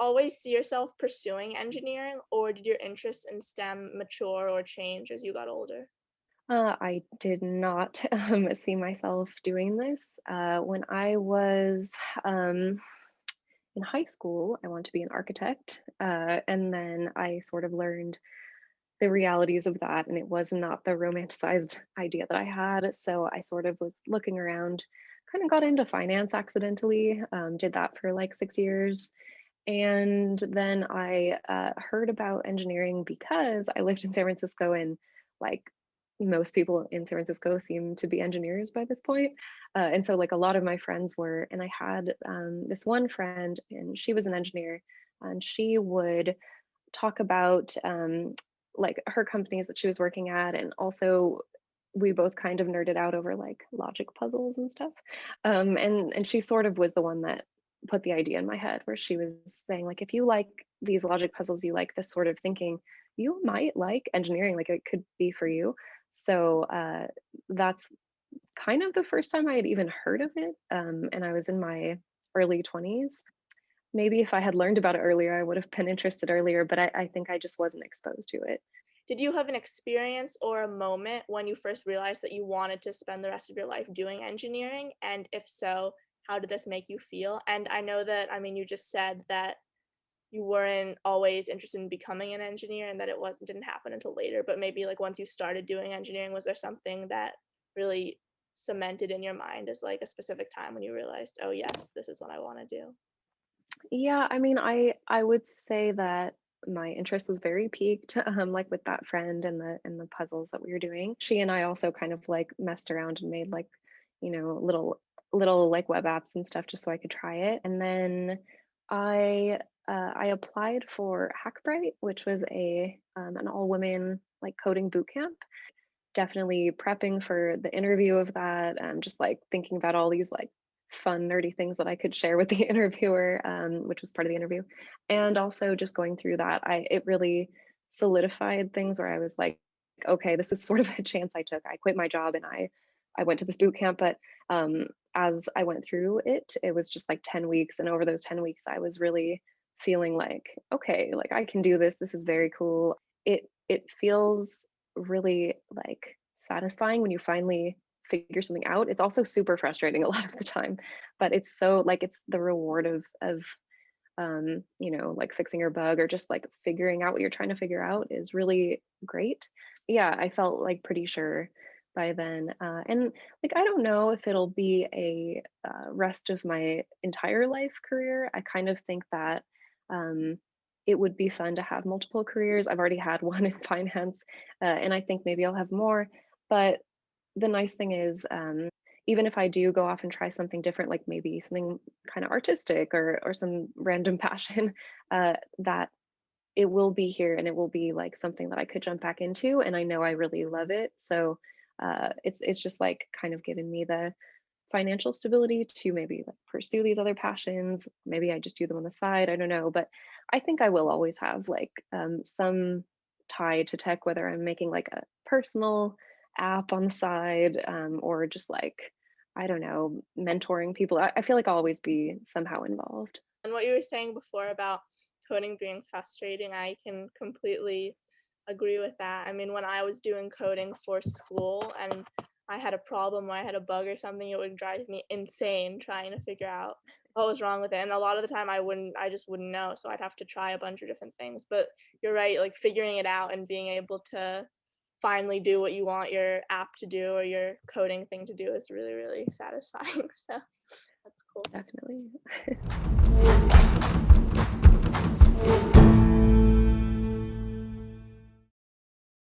always see yourself pursuing engineering, or did your interest in STEM mature or change as you got older? I did not see myself doing this. When I was um, in high school, I wanted to be an architect. And then I sort of learned the realities of that, and it was not the romanticized idea that I had. So I sort of was looking around, kind of got into finance accidentally, did that for like 6 years. And then I heard about engineering because I lived in San Francisco, and like most people in San Francisco seem to be engineers by this point. And so, like, a lot of my friends were, and I had this one friend, and she was an engineer, and she would talk about like her companies that she was working at, and also we both kind of nerded out over like logic puzzles and stuff. And she sort of was the one that put the idea in my head, where she was saying like, if you like these logic puzzles, you like this sort of thinking, you might like engineering, like it could be for you. So that's kind of the first time I had even heard of it, and I was in my early 20s. Maybe if I had learned about it earlier, I would have been interested earlier, but I think I just wasn't exposed to it. Did you have an experience or a moment when you first realized that you wanted to spend the rest of your life doing engineering? And if so, how did this make you feel? And I know that, I mean, you just said that you weren't always interested in becoming an engineer and that it wasn't didn't happen until later, but maybe like once you started doing engineering, was there something that really cemented in your mind as like a specific time when you realized, oh yes, this is what I want to do? Yeah, I mean, I would say that my interest was very piqued, like with that friend and the puzzles that we were doing. She and I also kind of like messed around and made like, little like web apps and stuff just so I could try it. And then I applied for Hackbright, which was a an all women like coding boot camp. Definitely prepping for the interview of that, just like thinking about all these like fun nerdy things that I could share with the interviewer, which was part of the interview. And also just going through that, I it really solidified things where I was like, okay, this is sort of a chance I took. I quit my job and I went to this boot camp, but as I went through it, it was just like 10 weeks, and over those 10 weeks I was really feeling like, okay, like I can do this. This is very cool. It feels really like satisfying when you finally figure something out. It's also super frustrating a lot of the time, but it's so like it's the reward of like fixing your bug or just like figuring out what you're trying to figure out is really great. Yeah, I felt like pretty sure by then. And like I don't know if it'll be a rest of my entire life career. I kind of think that um, it would be fun to have multiple careers. I've already had one in finance, and I think maybe I'll have more. But the nice thing is, even if I do go off and try something different, like maybe something kind of artistic or some random passion, that it will be here and it will be like something that I could jump back into, and I know I really love it. So it's just like kind of given me the financial stability to maybe like pursue these other passions. Maybe I just do them on the side. I don't know, but I think I will always have like some tie to tech, whether I'm making like a personal app on the side, or just like I don't know, mentoring people. I feel like I'll always be somehow involved. And what you were saying before about coding being frustrating, I can completely agree with that. I mean, when I was doing coding for school and I had a problem or I had a bug or something, it would drive me insane trying to figure out what was wrong with it. And a lot of the time I just wouldn't know. So I'd have to try a bunch of different things. But you're right, like figuring it out and being able to finally do what you want your app to do or your coding thing to do is really, really satisfying. So that's cool. Definitely.